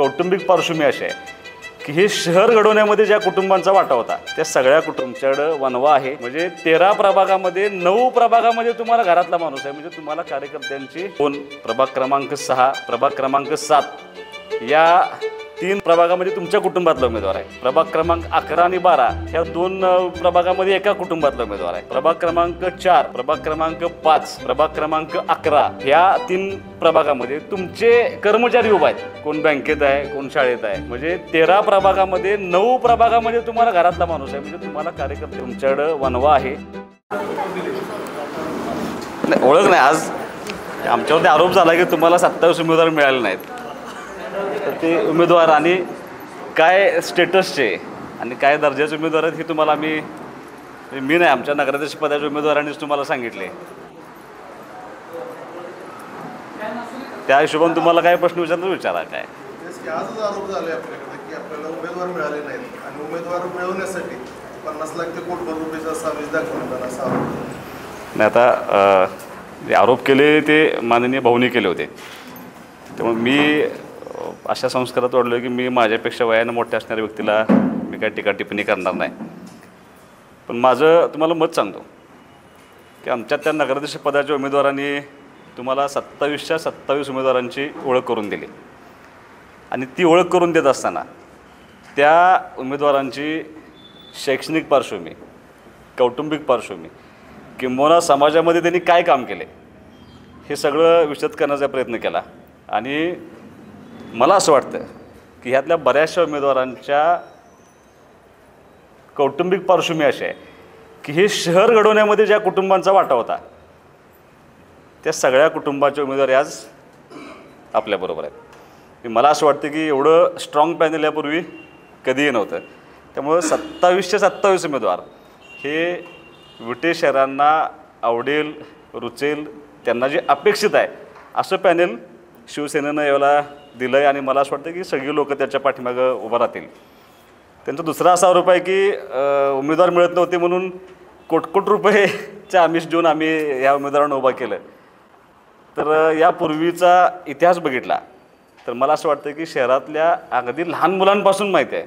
कौटुंबिक पार्श्वभूमी अशी आहे की हे शहर घडवण्यामध्ये ज्या कुटुंबांचा वाटा होता त्या सगळ्या कुटुंबाच्याकडं वनवा आहे. म्हणजे 13 प्रभागामध्ये 9 प्रभागामध्ये तुम्हाला घरातला माणूस आहे. म्हणजे तुम्हाला कार्यकर्त्यांची 2 प्रभाग क्रमांक 6 प्रभाग क्रमांक 7 या 3 प्रभागामध्ये तुमच्या कुटुंबातला उमेदवार आहे. प्रभाग क्रमांक 11 आणि 12 ह्या 2 प्रभागामध्ये एका कुटुंबातला उमेदवार आहे. प्रभाग क्रमांक 4 प्रभाग क्रमांक 5 प्रभाग क्रमांक 11 ह्या 3 प्रभागामध्ये तुमचे कर्मचारी उभा आहेत. कोण बँकेत आहे, कोण शाळेत आहे. म्हणजे 13 प्रभागामध्ये 9 प्रभागामध्ये तुम्हाला घरातला माणूस आहे. म्हणजे तुम्हाला कार्यकर्ते तुमच्याकडं वनवा आहे. ओळख नाही. आज आमच्यावरती आरोप झाला की तुम्हाला 27 उमेदवार मिळाले नाहीत. तर ते उमेदवार आणि काय स्टेटसचे आणि काय दर्जाचे उमेदवार आहेत हे तुम्हाला मी नाही, आमच्या नगराध्यक्ष पदाच्या उमेदवारांनीच तुम्हाला सांगितले. त्या हिशोबाने तुम्हाला काय प्रश्न विचारतो विचारा. काय आजच आरोप झाले आपल्याकडे की आपल्याला उमेदवार मिळाले नाहीत आणि उमेदवार मिळवण्यासाठी 50 लाख ते कोटी रुपयाचा सामीज दाखवण्यात असा आरोप नाही. आता जे आरोप केले ते माननीय भाऊनी केले होते. त्यामुळे मी अशा संस्कारात वाढलो की मी माझ्यापेक्षा वयानं मोठ्या असणाऱ्या व्यक्तीला मी काय टीका टिप्पणी करणार नाही. पण माझं तुम्हाला मत सांगतो की आमच्या त्या नगराध्यक्ष पदाच्या उमेदवारांनी तुम्हाला 27च्या 27 उमेदवारांची ओळख करून दिली. आणि ती ओळख करून देत असताना त्या उमेदवारांची शैक्षणिक पार्श्वभूमी, कौटुंबिक पार्श्वभूमी किंबहुना समाजामध्ये त्यांनी काय काम केले हे सगळं विशद करण्याचा प्रयत्न केला. आणि मला असं वाटतं की ह्यातल्या बऱ्याचशा उमेदवारांच्या कौटुंबिक पार्श्वभूमी अशी आहे की हे शहर घडवण्यामध्ये ज्या कुटुंबांचा वाटा होता त्या सगळ्या कुटुंबाचे उमेदवार आज आपल्याबरोबर आहेत. मला असं वाटतं की एवढं स्ट्रॉंग पॅनल यापूर्वी कधीही नव्हतं. त्यामुळं 27चे 27 उमेदवार हे विटे शहरांना आवडेल, रुचेल, त्यांना जे अपेक्षित आहे असं पॅनल शिवसेनेनं यावेळेला दिलं आहे. आणि मला असं वाटतं की सगळी लोक त्याच्या पाठीमागं उभं राहतील. त्यांचा दुसरा असा आरोप आहे की उमेदवार मिळत नव्हते म्हणून कोट रुपयेचे आमिष देऊन आम्ही ह्या उमेदवारांना उभा केलं. तर यापूर्वीचा इतिहास बघितला तर मला असं वाटतं की शहरातल्या अगदी लहान मुलांपासून माहिती आहे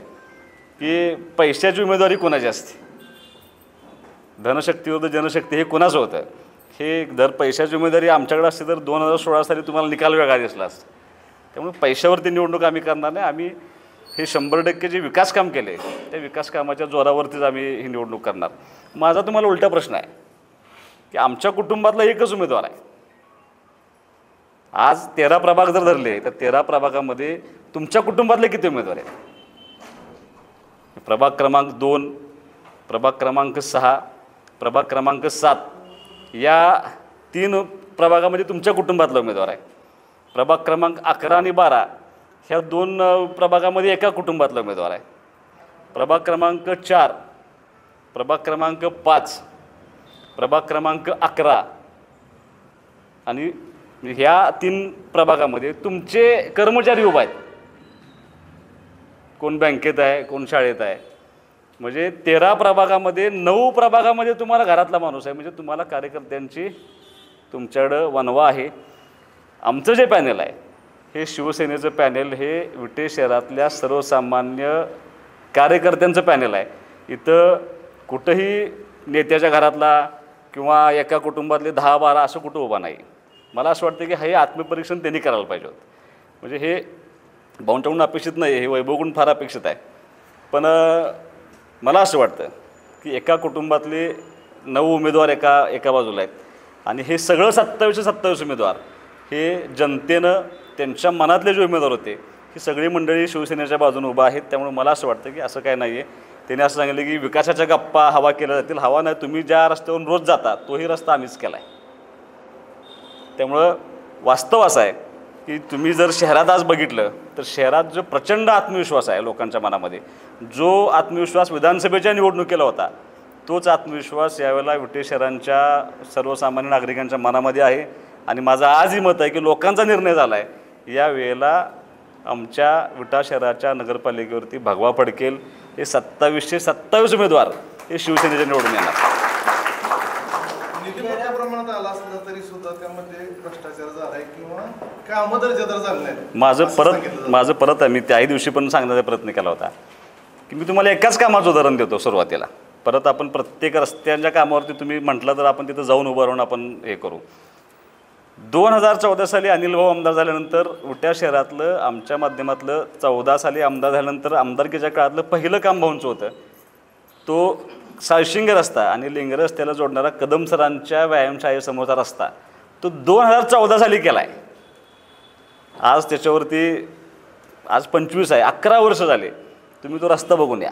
की पैशाची उमेदवारी कोणाची असते, धनशक्ती होतं जनशक्ती हे कोणाचं होतं. हे जर पैशाची उमेदवारी आमच्याकडे असते तर 2016 साली तुम्हाला निकाल वेगळा दिसला असता. त्यामुळे पैशावरती निवडणूक आम्ही करणार नाही. आम्ही हे 100% जे विकास काम केले त्या विकास कामाच्या जोरावरतीच आम्ही ही निवडणूक करणार. माझा तुम्हाला उलटा प्रश्न आहे की आमच्या कुटुंबातला एकच उमेदवार आहे. आज 13 प्रभाग जर धरले तर 13 प्रभागामध्ये तुमच्या कुटुंबातले किती उमेदवार आहेत? प्रभाग क्रमांक 2 प्रभाग क्रमांक 6 प्रभाग क्रमांक 7 या 3 प्रभागामध्ये तुमच्या कुटुंबातला उमेदवार आहे. प्रभाग क्रमांक 11 आणि 12 ह्या 2 प्रभागामध्ये एका कुटुंबातला उमेदवार आहे. प्रभाग क्रमांक 4 प्रभाग क्रमांक 5 प्रभाग क्रमांक 11 आणि ह्या 3 प्रभागामध्ये तुमचे कर्मचारी उभा आहेत. कोण बँकेत आहे, कोण शाळेत आहे. म्हणजे 13 प्रभागामध्ये 9 प्रभागामध्ये तुम्हाला घरातला माणूस आहे. म्हणजे तुम्हाला कार्यकर्त्यांची तुमच्याकडं वनवा आहे. आमचं जे पॅनल आहे हे शिवसेनेचं पॅनल हे विटे शहरातल्या सर्वसामान्य कार्यकर्त्यांचं पॅनल आहे. इथं कुठंही नेत्याच्या घरातला किंवा एका कुटुंबातले 10-12 असं कुठं उभा नाही. मला असं वाटतं की हे आत्मपरीक्षण त्यांनी करायला पाहिजे होतं. म्हणजे हे भाऊंच्याकडून अपेक्षित नाही, हे वैभवकडून फार अपेक्षित आहे. पण मला असं वाटतं की एका कुटुंबातले 9 उमेदवार एका बाजूला आहेत आणि हे सगळं 27चे 27 उमेदवार हे जनतेनं त्यांच्या मनातले जे उमेदवार होते ही सगळी मंडळी शिवसेनेच्या बाजूने उभा आहेत. त्यामुळे मला असं वाटतं की असं काय नाही आहे. त्यांनी असं सांगितलं की विकासाच्या गप्पा हवा केल्या जातील. हवा नाही, तुम्ही ज्या रस्त्यावरून रोज जाता तोही रस्ता आम्हीच केला आहे. त्यामुळं वास्तव असं आहे की तुम्ही जर शहरात आज बघितलं तर शहरात जो प्रचंड आत्मविश्वास आहे लोकांच्या मनामध्ये, जो आत्मविश्वास विधानसभेच्या निवडणुकीला होता तोच आत्मविश्वास यावेळेला विटे शहरांच्या सर्वसामान्य नागरिकांच्या मनामध्ये आहे. आणि माझं आजही मत आहे की लोकांचा निर्णय झाला आहे यावेळेला आमच्या विटा शहराच्या नगरपालिकेवरती भगवा फडकेल. हे 27चे 27 उमेदवार हे शिवसेनेच्या निवडून येणार. निधी मोठ्या प्रमाणात आला असला तरी सुद्धा त्यामध्ये भ्रष्टाचार झाला आहे किंवा कामं दर्जेदार झाले नाहीत. माझं परत मी त्याही दिवशी पण सांगण्याचा प्रयत्न केला होता की मी तुम्हाला एकाच कामाचं उदाहरण देतो सुरुवातीला. परत आपण प्रत्येक रस्त्यांच्या कामावरती तुम्ही म्हटलं तर आपण तिथं जाऊन उभं राहून आपण हे करू. 2014 साली अनिल भाऊ आमदार झाल्यानंतर उट्या शहरातलं आमच्या माध्यमातलं 14 साली आमदार झाल्यानंतर आमदारकीच्या काळातलं पहिलं काम भाऊंचं होतं. तो साळशिंगे रस्ता आणि लिंग रस्त्याला जोडणारा कदम सरांच्या व्यायामशाळेसमोरचा रस्ता तो 2014 साली केला आहे. आज त्याच्यावरती आज 25 आहे, 11 वर्ष झाले. तुम्ही तो रस्ता बघून या,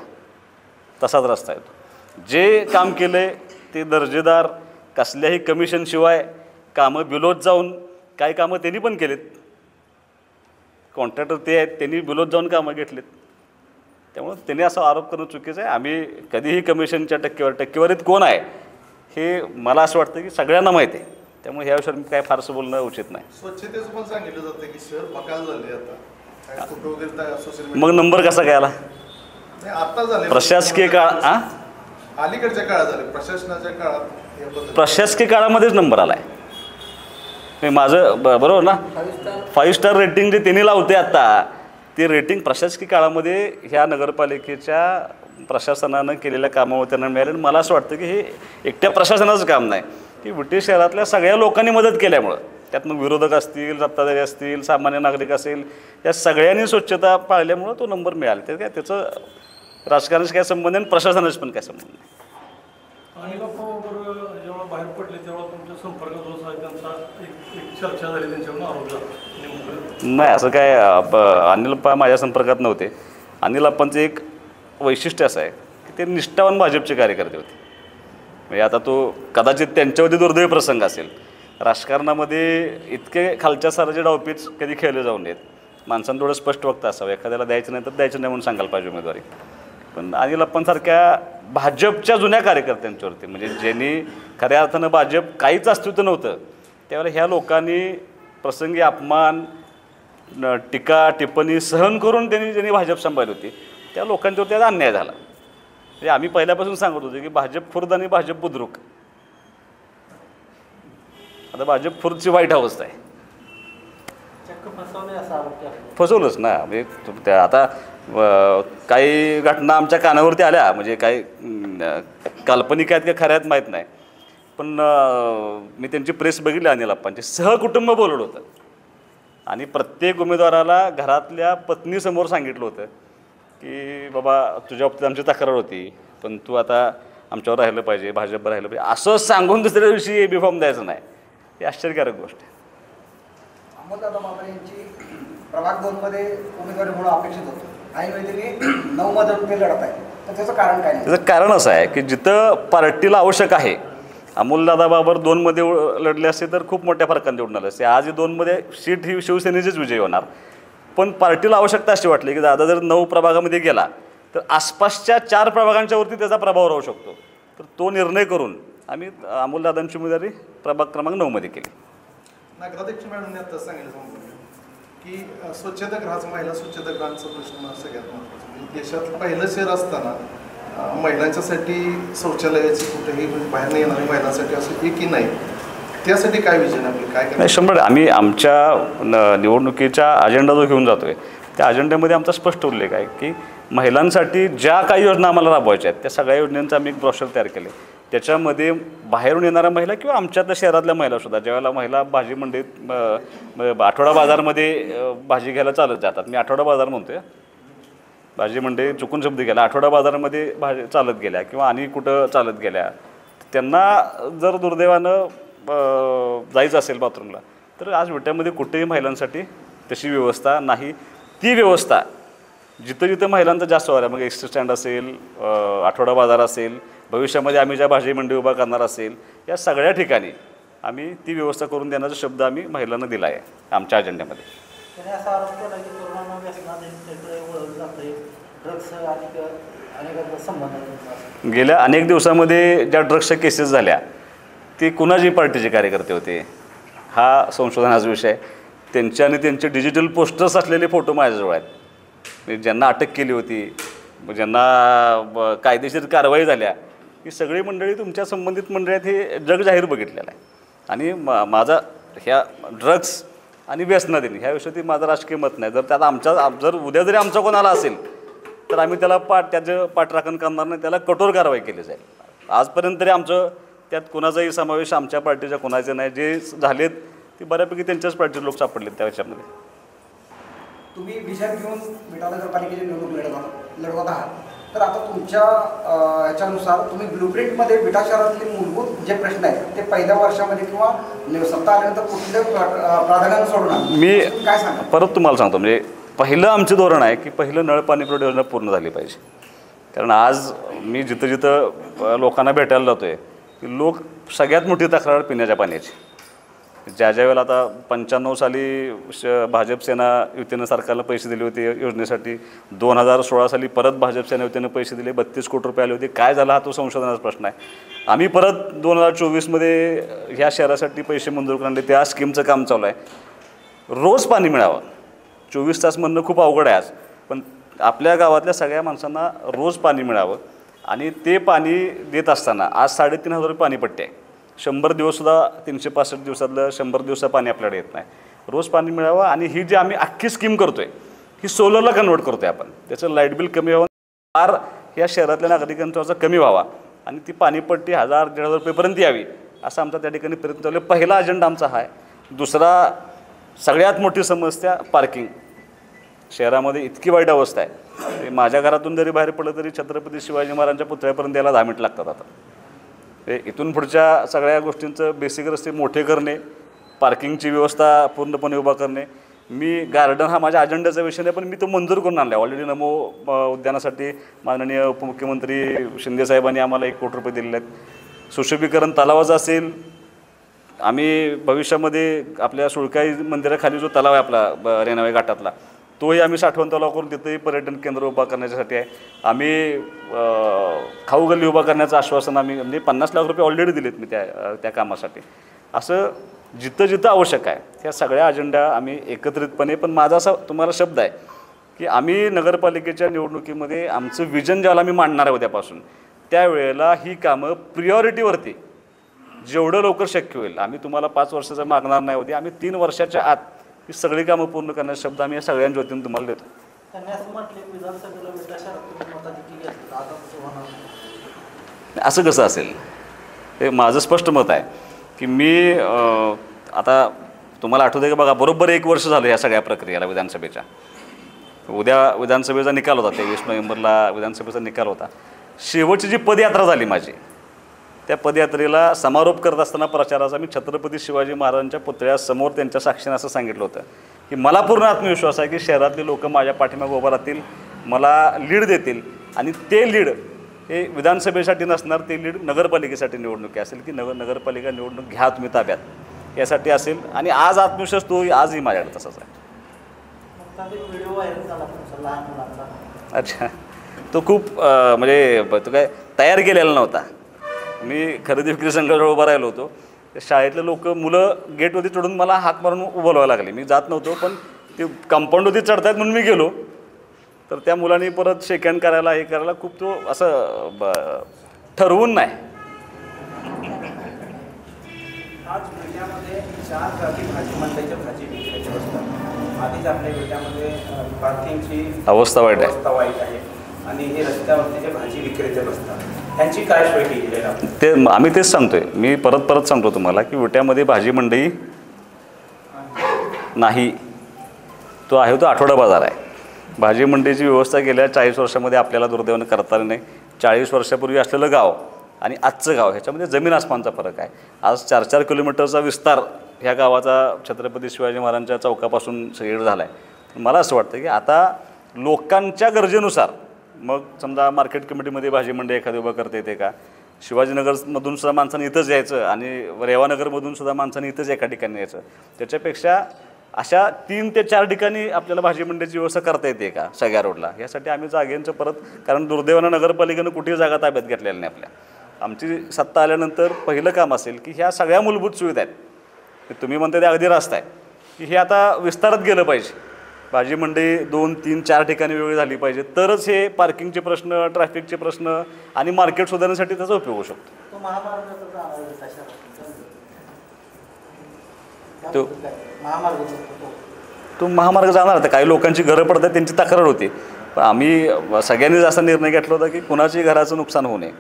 तसाच रस्ता आहे तो. जे काम केलं आहे ते दर्जेदार, कसल्याही कमिशनशिवाय कामं बिलोत जाऊन, काही कामं त्यांनी पण केलेत. कॉन्ट्रॅक्टर ते आहेत, त्यांनी बिलोत जाऊन कामं घेतलीत. त्यामुळं त्यांनी असा आरोप करणं चुकीचं आहे. आम्ही कधीही कमिशनच्या टक्केवारीत कोण आहे हे मला असं वाटतं की सगळ्यांना माहिती आहे. त्यामुळे ह्या विषयावर काय फारसं बोलणं उचित नाही. स्वच्छतेचं पण सांगितलं जातं की शहर बकाल झाले आता, फोटो वगैरे सोशल मग नंबर कसा काय आला? आता झाले प्रशासकीय काळ अलीकडच्या काळात झाले, प्रशासनाच्या काळात प्रशासकीय काळामध्येच नंबर आला आहे. माझं बरोबर ना, 5 स्टार रेटिंग जे त्यांनी लावते आता, ते रेटिंग प्रशासकीय काळामध्ये ह्या नगरपालिकेच्या प्रशासनानं केलेल्या कामावर त्यांना मिळाले. मला असं वाटतं की हे एकट्या प्रशासनाचं काम नाही, की विटे शहरातल्या सगळ्या लोकांनी मदत केल्यामुळं, त्यात मग विरोधक असतील, सत्ताधारी असतील, सामान्य नागरिक असेल, या सगळ्यांनी स्वच्छता पाळल्यामुळं तो नंबर मिळाला. ते काय त्याचं राजकारणाशी काय संबंध आहे, प्रशासनाशी पण काय संबंध नाही. जेव्हा बाहेर पडले तेव्हा तुमच्या संपर्कात होता, त्यांचा एक चर्चा झाली, त्यांच्यावर आरोप झाला? नाही, असं काय अनिल अप्पा माझ्या संपर्कात नव्हते. अनिल अप्पांचं एक वैशिष्ट्य असं आहे की ते निष्ठावान भाजपचे कार्यकर्ते होते. म्हणजे आता तो कदाचित त्यांच्यावरती दुर्दैवी प्रसंग असेल. राजकारणामध्ये इतके खालच्या स्तराचे डावपीच कधी खेळले जाऊन नयेत. माणसांना थोडं स्पष्ट वक्ता असावं, एखाद्याला द्यायचं नाही तर द्यायचं नाही म्हणून सांगायला पाहिजे उमेदवारी. पण अनिल अप्पांसारख्या भाजपच्या जुन्या कार्यकर्त्यांच्यावरती, म्हणजे ज्यांनी खऱ्या अर्थानं भाजप काहीच अस्तित्व नव्हतं त्यावेळेला ह्या लोकांनी प्रसंगी अपमान, टीका टिप्पणी सहन करून ज्यांनी भाजप सांभाळली होती, त्या लोकांच्यावरती आज अन्याय झाला. म्हणजे आम्ही पहिल्यापासून सांगत होतो की भाजप खुर्द आणि भाजप बुद्रुक. आता भाजप खुर्दची वाईट अवस्था आहे. फसवलंच ना. म्हणजे आता काही घटना आमच्या कानावरती आल्या, म्हणजे काही काल्पनिक आहेत का खऱ्या आहेत माहीत नाही, पण मी त्यांची प्रेस बघितली. अनिल अप्पांची सहकुटुंब बोलवलं होतं आणि प्रत्येक उमेदवाराला घरातल्या पत्नीसमोर सांगितलं होतं की बाबा तुझ्या बाबतीत आमची तक्रार होती, पण तू आता आमच्यावर राहिलं पाहिजे, भाजपवर राहिलं पाहिजे, असं सांगून दुसऱ्या दिवशी बी फॉर्म द्यायचं नाही. ही आश्चर्यकारक गोष्ट आहे. अमोलदादा बाबर यांची प्रभाग 2 मध्ये उमेदवारी म्हणून अपेक्षित होतं, आणि त्यांनी 9 मध्ये लढत आहे, तर त्याचं कारण काय? त्याचं कारण असं आहे की जिथं पार्टीला आवश्यक आहे, अमोलदादा बाबर 2 मध्ये लढले असते तर खूप मोठ्या फरकाने निवडून आले असते. आज 2 मध्ये सीट ही शिवसेनेचीच विजयी होणार. पण पार्टीला आवश्यकता अशी वाटली की दादा जर 9 प्रभागामध्ये गेला तर आसपासच्या 4 प्रभागांच्यावरती त्याचा प्रभाव राहू शकतो. तर तो निर्णय करून आम्ही अमोलदादांची उमेदवारी प्रभाग क्रमांक 9 मध्ये केली. नगराध्यक्ष मॅडमने आता सांगितलं की स्वच्छतागृहाचा, महिला स्वच्छतागृहांचा प्रश्न सगळ्यात महत्त्वाचा. देशात पहिलं शहर असताना महिलांच्यासाठी शौचालयाची कुठेही बाहेर नाही येणारी महिलांसाठी असं एकही नाही. त्यासाठी काय विजन आपले काय? नाही, 100% आम्ही आमच्या निवडणुकीचा अजेंडा जो घेऊन जातो आहे त्या अजेंड्यामध्ये आमचा स्पष्ट उल्लेख आहे की महिलांसाठी ज्या काही योजना आम्हाला राबवायच्या आहेत त्या सगळ्या योजनांचं आम्ही एक ब्रोशर तयार केले. त्याच्यामध्ये बाहेरून येणाऱ्या महिला किंवा आमच्यातल्या शहरातल्या महिलासुद्धा, ज्यावेळेला महिला भाजी मंडईत आठवडा बाजारमध्ये भाजी घ्यायला चालत जातात, मी आठवडा बाजार म्हणतोय, भाजी मंडई चुकून शब्द गेला, आठवडा बाजारामध्ये भाजी चालत गेल्या किंवा आणि कुठं चालत गेल्या, त्यांना जर दुर्दैवानं जायचं असेल बाथरूमला तर आज विट्यामध्ये कुठेही महिलांसाठी तशी व्यवस्था नाही. ती व्यवस्था जिथं जिथं महिलांचा जास्त वार आहे, मग एस टी स्टँड असेल, आठवडा बाजार असेल, भविष्यामध्ये आम्ही ज्या भाजी मंडई उभा करणार असेल, या सगळ्या ठिकाणी आम्ही ती व्यवस्था करून देण्याचा शब्द आम्ही महिलांना दिला आहे आमच्या अजेंड्यामध्ये. गेल्या अनेक दिवसामध्ये ज्या ड्रग्सच्या केसेस झाल्या ते कुणाची पार्टीचे कार्यकर्ते होते हा संशोधनाचा विषय. त्यांचे आणि त्यांचे डिजिटल पोस्टर्स असलेले फोटो माझ्याजवळ आहेत. म्हणजे ज्यांना अटक केली होती, ज्यांना कायदेशीर कारवाई झाल्या, ही सगळी मंडळी तुमच्या संबंधित मंडळी आहेत हे जग जाहीर बघितलेलं आहे. आणि माझा ह्या ड्रग्स आणि व्यसनाधीन ह्या विषयी माझं राजकीय मत नाही. जर त्यात जर उद्या जरी आमचा कोणाला असेल तर आम्ही त्याला त्याचं पाठराखण करणार नाही, त्याला कठोर कारवाई केली जाईल. आजपर्यंत तरी आमचं त्यात कोणाचाही समावेश आमच्या पार्टीच्या कोणाचे नाही. जे झालेत ते बऱ्यापैकी त्यांच्याच पार्टीचे लोक सापडलेत त्या विषयामध्ये. तुम्ही विजन घेऊन विटा नगरपालिकेची निवडणूक लढवत आहात, तर आता तुमच्या ह्याच्यानुसार तुम्ही ब्लूप्रिंटमध्ये विटा शहरातले मूलभूत जे प्रश्न आहेत ते पहिल्या वर्षामध्ये किंवा सत्ता आल्यानंतर कुठले प्राधान्यानं सोडणार, मी काय सांगा? परत तुम्हाला सांगतो, म्हणजे पहिलं आमचं धोरण आहे की पहिलं नळ पाणी पुरवठा योजना पूर्ण झाली पाहिजे. कारण आज मी जिथं जिथं लोकांना भेटायला जातो आहे की लोक सगळ्यात मोठी तक्रार पिण्याच्या पाण्याची. ज्या वेळेला आता 95 साली भाजप सेना युतीनं सरकारला पैसे दिले होते योजनेसाठी, 2016 साली परत भाजप सेना युतीनं पैसे दिले, 32 कोटी रुपये आले होते. काय झाला हा तो संशोधनाचा प्रश्न आहे. आम्ही परत 2024मध्ये ह्या शहरासाठी पैसे मंजूर करणार, त्या स्कीमचं काम चालू आहे. रोज पाणी मिळावं, 24 तास म्हणणं खूप अवघड आहे आज, पण आपल्या गावातल्या सगळ्या माणसांना रोज पाणी मिळावं. आणि ते पाणी देत असताना आज 3,500 रुपये पाणीपट्टी आहे. 100 दिवससुद्धा 365 दिवसातलं 100 दिवसात पाणी आपल्याकडे येत नाही. रोज पाणी मिळावं. आणि ही जी आम्ही अख्खी स्कीम करतो आहे ही सोलरला कन्वर्ट करतो आहे आपण. त्याचं लाईट बिल कमी व्हावं, फार या शहरातल्या नागरिकांचा कमी व्हावा आणि ती पाणीपट्टी 1,000-1,500 रुपयेपर्यंत यावी असा आमचा त्या ठिकाणी प्रयत्न चालू आहे. पहिला अजेंडा आमचा हा आहे. दुसरा सगळ्यात मोठी समस्या पार्किंग. शहरामध्ये इतकी वाईट अवस्था आहे, माझ्या घरातून जरी बाहेर पडलं तरी छत्रपती शिवाजी महाराजांच्या पुतळ्यापर्यंत यायला 10 मिनिट लागतात. आता इथून पुढच्या सगळ्या गोष्टींचं बेसिक रस्ते मोठे करणे, पार्किंगची व्यवस्था पूर्णपणे उभा करणे. मी गार्डन हा माझ्या अजेंड्याचा विषय नाही, पण मी तो मंजूर करून आणला आहे. ऑलरेडी नमो उद्यानासाठी माननीय उपमुख्यमंत्री शिंदेसाहेबांनी आम्हाला 1 कोटी रुपये दिलेले आहेत. सुशोभीकरण तलावाचं असेल, आम्ही भविष्यामध्ये आपल्या सुळकाई मंदिराखाली जो तलाव आहे आपला रेणावे घाटातला, तोही आम्ही 60 तलाव करून तिथेही पर्यटन केंद्र उभा करण्यासाठी आहे. आम्ही खाऊ गल्ली उभा करण्याचं आश्वासन आम्ही म्हणजे 50 लाख रुपये ऑलरेडी दिलेत मी त्या कामासाठी. असं जिथं जिथं आवश्यक आहे ह्या सगळ्या अजेंडा आम्ही एकत्रितपणे, पण माझा असा तुम्हाला शब्द आहे की आम्ही नगरपालिकेच्या निवडणुकीमध्ये आमचं विजन ज्याला आम्ही मांडणार आहे उद्यापासून, त्यावेळेला ही कामं प्रिऑरिटीवरती जेवढं लवकर शक्य होईल, आम्ही तुम्हाला 5 वर्षाचं मागणार नाही होती, आम्ही 3 वर्षाच्या आत ही सगळी कामं पूर्ण करण्याचा शब्द आम्ही या सगळ्यांच्या वतीने तुम्हाला देतो. असं कसं असेल, हे माझं स्पष्ट मत आहे की मी आता तुम्हाला आठवतं का बघा, बरोबर 1 वर्ष झालं या सगळ्या प्रक्रियेला विधानसभेच्या. उद्या विधानसभेचा निकाल होता, 23 नोव्हेंबरला विधानसभेचा निकाल होता. शेवटची जी पदयात्रा झाली माझी, त्या पदयात्रेला समारोप करत असताना प्रचाराचा मी छत्रपती शिवाजी महाराजांच्या पुतळ्यासमोर त्यांच्या साक्षीने असं सांगितलं होतं की मला पूर्ण आत्मविश्वास आहे की शहरातले लोक माझ्या पाठीमागे उभं राहतील, मला लीड देतील. आणि ते लीड हे विधानसभेसाठी नसणार, ते लीड नगरपालिकेसाठी निवडणूक असेल की नगरपालिका निवडणूक घ्या तुम्ही ताब्यात यासाठी असेल. आणि आज आत्मविश्वास तो आजही माझ्याकडे तसाच आहे. अच्छा, तो खूप म्हणजे तो काय तयार केलेला नव्हता. मी खरेदी विक्री संघाजवळ उभा राहिलो होतो. शाळेतले लोक मुलं गेटवरती चढून मला हाक मारून उभं व्हावं लागले. मी जात नव्हतो, पण ते कंपाऊंडवरती चढतायत म्हणून मी गेलो. तर त्या मुलांनी परत शेक हँड करायला हे करायला खूप तो असं ठरवून नाही. आज विट्यामध्ये 4 जाती भाजी मंडईच्या भाजी विक्रेते बसतात. आधीच आपल्या विट्यामध्ये पार्किंगची अवस्था वाईट आहे आणि हे रस्त्यावरती जे भाजी विक्रेते बसतात त्यांची काय सोय केली आहे? ते आम्ही तेच सांगतोय. मी परत सांगतो तुम्हाला की विट्यामध्ये भाजी मंडई नाही, तो आहे तो आठवडा बाजार आहे. भाजी मंडईची व्यवस्था गेल्या 40 वर्षामध्ये आपल्याला दुर्दैवाने करता आली नाही. 40 वर्षापूर्वी असलेलं गाव आणि आजचं गाव ह्याच्यामध्ये जमीन आसमानचा फरक आहे. आज 4-4 किलोमीटरचा विस्तार ह्या गावाचा छत्रपती शिवाजी महाराजांच्या चौकापासून सगळीकडे झाला आहे. मला असं वाटतं की आता लोकांच्या गरजेनुसार, मग समजा मार्केट कमिटीमध्ये भाजी मंडई एखादी उभं करता येते का, शिवाजीनगरमधून सुद्धा माणसांनी इथंच यायचं आणि रेवानगरमधून सुद्धा माणसांनी इथंच एका ठिकाणी यायचं, त्याच्यापेक्षा अशा 3 ते 4 ठिकाणी आपल्याला भाजी मंडईची व्यवस्था करता येते का सगळ्या रोडला. यासाठी आम्ही जागेंचं परत, कारण दुर्दैवानं नगरपालिकेनं कुठेही जागा ताब्यात घेतलेल्या नाही आपल्या. आमची सत्ता आल्यानंतर पहिलं काम असेल की ह्या सगळ्या मूलभूत सुविधा आहेत की तुम्ही म्हणता ते अगदी रास्ता आहे की हे आता विस्तारात गेलं पाहिजे. भाजी मंडई 2, 3, 4 ठिकाणी वेगळी झाली पाहिजे, तरच हे पार्किंगचे प्रश्न, ट्रॅफिकचे प्रश्न आणि मार्केट सुधारण्यासाठी त्याचा उपयोग होऊ शकतो. तो महामार्ग तो महामार्ग जाणार होता. काही लोकांची घरं पडतात त्यांची तक्रार होती, पण आम्ही सगळ्यांनीच असा निर्णय घेतला होता की कुणाच्याही घराचं नुकसान होऊ नये,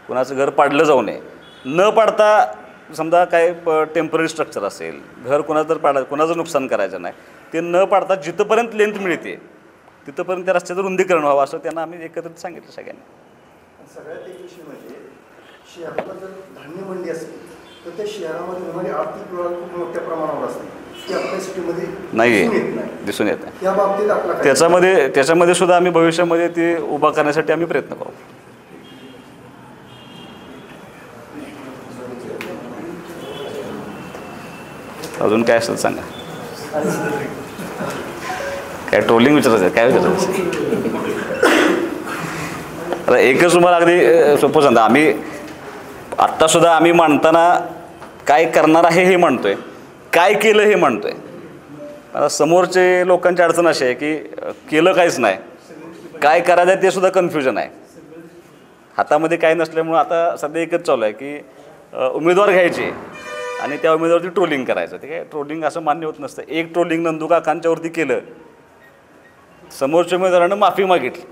कुणाचं घर पाडलं जाऊ नये. न पाडता समजा काय टेम्पररी स्ट्रक्चर असेल, घर कुणाचं जर कुणाचं नुकसान करायचं नाही, ते न पाडता जिथंपर्यंत लेंथ मिळते तिथंपर्यंत त्या रस्त्याचं रुंदीकरण व्हावं असं त्यांना आम्ही एकत्रित सांगितलं सगळ्यांनी. सगळ्यात एक विषय म्हणजे शहराला जर धान्य मंडी असेल तर त्या शहरामध्ये होणारी आर्थिक व्यवहार खूप मोठ्या प्रमाणावर असते, ती आपल्या सिटीमध्ये दिसून येत नाही. या बाबतीत आपला त्याच्यामध्ये सुद्धा आम्ही भविष्यामध्ये ते उभा करण्यासाठी आम्ही प्रयत्न करू. अजून काय असेल सांगा. काय ट्रोलिंग विचारायचं, काय विचारायचं? आता एकच तुम्हाला अगदी सोपं सांगता, आम्ही आत्तासुद्धा आम्ही मांडताना काय करणार आहे हे म्हणतोय, काय केलं हे म्हणतोय. आता समोरचे लोकांची अडचण अशी आहे की केलं काहीच नाही, काय करायचं आहे ते सुद्धा कन्फ्युजन आहे. हातामध्ये काय नसल्यामुळं आता सध्या एकच चालू आहे की उमेदवार घ्यायचे आणि त्या उमेदवारची ट्रोलिंग करायचं. ते काय ट्रोलिंग असं मान्य होत नसतं. एक ट्रोलिंग नंदू काकांच्यावरती केलं, समोरच्या उमेदवारानं माफी मागितली,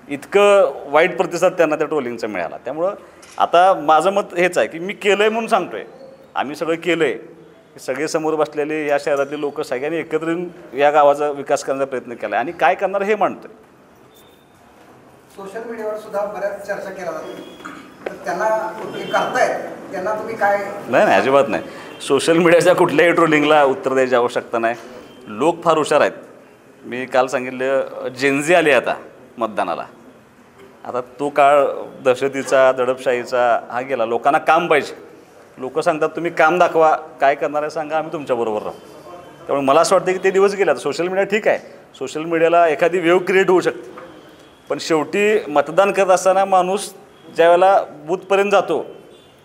इतकं वाईट प्रतिसाद त्यांना त्या ट्रोलिंगचा मिळाला. त्यामुळं आता माझं मत हेच आहे की मी केलं आहे म्हणून सांगतो आहे, आम्ही सगळं केलं आहे. सगळे समोर बसलेले या शहरातले लोक सगळ्यांनी एकत्र येऊन या गावाचा विकास करण्याचा प्रयत्न केला आहे आणि काय करणार हे म्हणतो आहे. सोशल मीडियावर सुद्धा बऱ्याच चर्चा केल्या जाते, तर त्यांना करतायत त्यांना तुम्ही काय? नाही, अजिबात नाही. सोशल मीडियाच्या कुठल्याही ट्रोलिंगला उत्तर द्यायची आवश्यकता नाही. लोक फार हुशार आहेत. मी काल सांगितलं जेनझी आली आता मतदानाला. आता तो काळ दहशतीचा, दडपशाहीचा हा गेला. लोकांना काम पाहिजे. लोक सांगतात तुम्ही काम दाखवा, काय करणार आहे सांगा, आम्ही तुमच्याबरोबर राहू. त्यामुळे मला असं वाटतं की ते दिवस गेले. आता सोशल मीडिया ठीक आहे, सोशल मीडियाला एखादी वेव क्रिएट होऊ शकते, पण शेवटी मतदान करत असताना माणूस ज्यावेळेला बूथपर्यंत जातो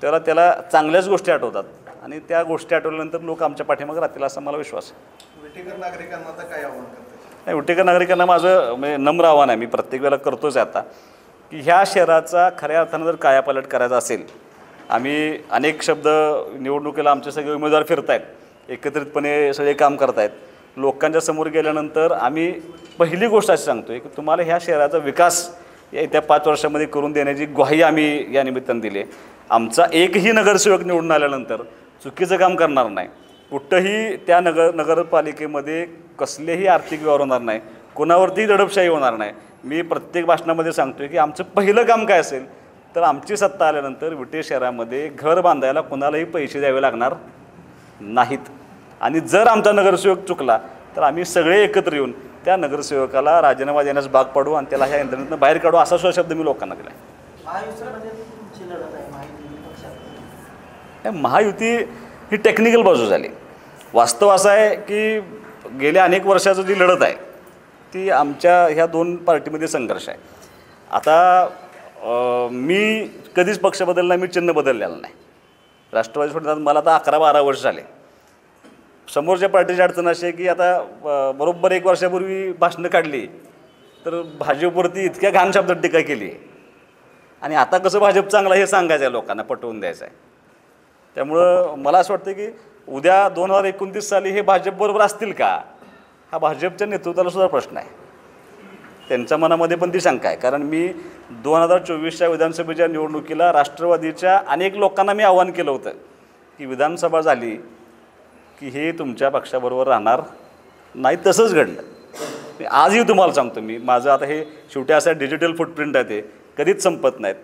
त्यावेळेला त्याला चांगल्याच गोष्टी आठवतात आणि त्या गोष्टी आठवल्यानंतर लोक आमच्या पाठीमागे राहतील असा मला विश्वास आहे. विटेकर नागरिकांना आता काय आव्हान करतात? नाही, विटेकर नागरिकांना माझं म्हणजे नम्र आव्हान आहे, मी प्रत्येक वेळेला करतोच आता, की ह्या शहराचा खऱ्या अर्थानं जर कायापालट करायचा असेल, आम्ही अनेक शब्द निवडणुकीला आमचे सगळे उमेदवार फिरत आहेत, एकत्रितपणे सगळे काम करत आहेत. लोकांच्या समोर गेल्यानंतर आम्ही पहिली गोष्ट अशी सांगतो आहे की तुम्हाला ह्या शहराचा विकास येत्या 5 वर्षामध्ये करून देण्याची ग्वाही आम्ही या निमित्तानं दिली आहे. आमचा एकही नगरसेवक निवडून आल्यानंतर चुकीचं काम करणार नाही, कुठंही त्या नगरपालिकेमध्ये कसलेही आर्थिक व्यवहार होणार नाही, कोणावरतीही दडपशाही होणार नाही. मी प्रत्येक भाषणामध्ये सांगतो आहे की आमचं पहिलं काम काय असेल तर आमची सत्ता आल्यानंतर विटे शहरामध्ये घर बांधायला कोणालाही पैसे द्यावे लागणार नाहीत. आणि जर आमचा नगरसेवक चुकला तर आम्ही सगळे एकत्र येऊन त्या नगरसेवकाला राजीनामा देण्यास भाग पाडू आणि त्याला ह्या यंत्रणेतून बाहेर काढू, असा सुद्धा शब्द मी लोकांना दिला आहे. महायुती ही टेक्निकल बाजू झाली. वास्तव असं आहे की गेल्या अनेक वर्षाचं जी लढत आहे ती आमच्या ह्या 2 पार्टीमध्ये संघर्ष आहे. आता मी कधीच पक्ष बदलला, मी चिन्ह बदललेलं नाही. राष्ट्रवादी सोडतात मला आता 11-12 वर्ष झाले. समोरच्या पार्टीची अडचण अशी आहे की आता बरोबर 1 वर्षापूर्वी भाषणं काढली तर भाजपवरती इतक्या घाण शब्दात टीका केली आणि आता कसं भाजप चांगला हे सांगायचं आहे, लोकांना पटवून द्यायचं आहे. त्यामुळं मला असं वाटतं की उद्या 2029 साली हे भाजपबरोबर असतील का, हा भाजपच्या नेतृत्वाला सुद्धा प्रश्न आहे. त्यांच्या मनामध्ये पण ती शंका आहे. कारण मी 2024च्या विधानसभेच्या निवडणुकीला राष्ट्रवादीच्या अनेक लोकांना मी आवाहन केलं होतं की विधानसभा झाली की हे तुमच्या पक्षाबरोबर राहणार नाही. तसंच घडलं. आजही तुम्हाला सांगतो मी, माझं आता हे शेवटी असं डिजिटल फुटप्रिंट आहे, ते कधीच संपत नाहीत.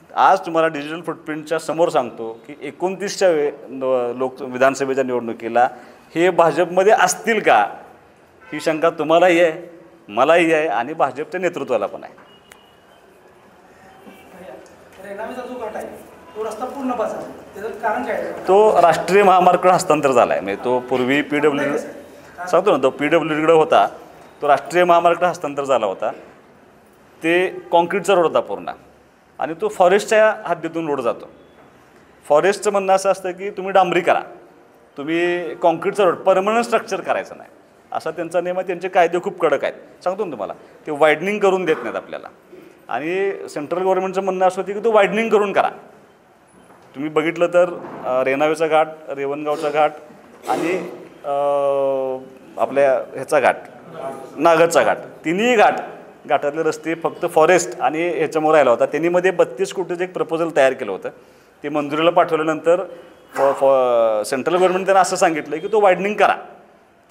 आज तुम्हाला डिजिटल फुटप्रिंटच्या समोर सांगतो की 29च्या विधानसभेच्या निवडणुकीला हे भाजपमध्ये असतील का, ही शंका तुम्हालाही आहे, मलाही आहे आणि भाजपच्या नेतृत्वाला पण आहे. तो राष्ट्रीय महामार्गाकडे हस्तांतर झाला आहे. म्हणजे तो पूर्वी सांगतो ना, तो PWDकडे होता, तो राष्ट्रीय महामार्गाकडे हस्तांतर झाला होता. ते कॉन्क्रीटचा रोड होता पूर्ण आणि तो फॉरेस्टच्या हद्दीतून रोड जातो. फॉरेस्टचं म्हणणं असं असतं की तुम्ही डांबरी करा, तुम्ही कॉन्क्रीटचा रोड परमनंट स्ट्रक्चर करायचं नाही, असा त्यांचा नियम आहे. त्यांचे कायदे खूप कडक आहेत, सांगतो ना तुम्हाला. ते वायडनिंग करून देत नाहीत आपल्याला. आणि सेंट्रल गव्हर्नमेंटचं म्हणणं असं होतं की तो वायडनिंग करून करा. तुम्ही बघितलं तर रेणावेचा घाट, रेवणगावचा घाट, आणि आपल्या ह्याचा घाट, नागदचा घाट, तिन्ही घाटातले रस्ते फक्त फॉरेस्ट आणि ह्याच्यामुळे राहिला होता. त्यांनी मध्ये 32 कोटीचं एक प्रपोजल तयार केलं होतं. ते मंजुरीला पाठवल्यानंतर सेंट्रल गव्हर्नमेंट त्यांना असं सांगितलं की तो वायडनिंग करा.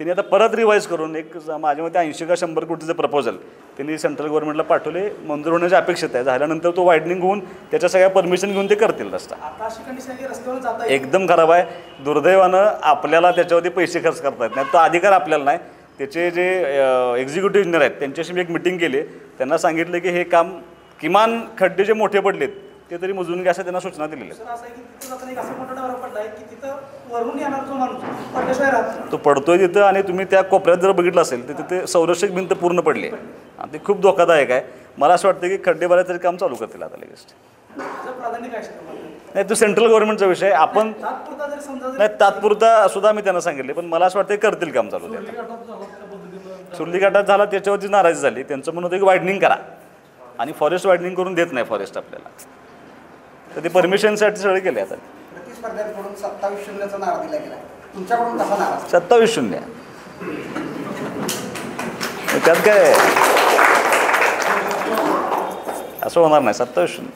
त्यांनी आता परत रिवाईज करून एक माझ्या मते 80 का 100 कोटीचं प्रपोजल त्यांनी सेंट्रल गव्हर्नमेंटला पाठवले. मंजूर होण्याची अपेक्षित आहे. झाल्यानंतर तो वायडनिंग होऊन त्याच्या सगळ्या परमिशन घेऊन ते करतील रस्ता. एकदम खराब आहे. दुर्दैवानं आपल्याला त्याच्यावरती पैसे खर्च करता येत नाही. तो अधिकार आपल्याला नाही. त्याचे जे एक्झिक्युटिव्ह इंजिनियर आहेत त्यांच्याशी मी एक मिटिंग केली. त्यांना सांगितलं की हे काम किमान खड्डे जे मोठे पडलेत ते तरी मोजून घ्या असं त्यांना सूचना दिलेल्या आहेत. तो पडतोय तिथं आणि तुम्ही त्या कोपऱ्यात जर बघितलं असेल तर तिथे संरक्षक भिंत पूर्ण पडली आहे आणि ते खूप धोकादायक आहे. मला असं वाटतं की खड्डे भरायचं तरी काम चालू करतील आता लगेच. नाही, तो सेंट्रल गव्हर्नमेंटचा विषय. आपण नाही तात्पुरता सुद्धा मी त्यांना सांगितले, पण मला असं वाटतं करतील काम चालू. सुरली घाटात झाला त्याच्यावरती नाराजी झाली. त्यांचं म्हणणं होतं की वायडनिंग करा आणि फॉरेस्ट वायडनिंग करून देत नाही फॉरेस्ट आपल्याला. तर ते परमिशनसाठी सगळे केले. आता 27-0चा नारा दिला गेला. तुमच्याकडून कसा नारा? 27-0 त्यात काय असं होणार नाही. 27-0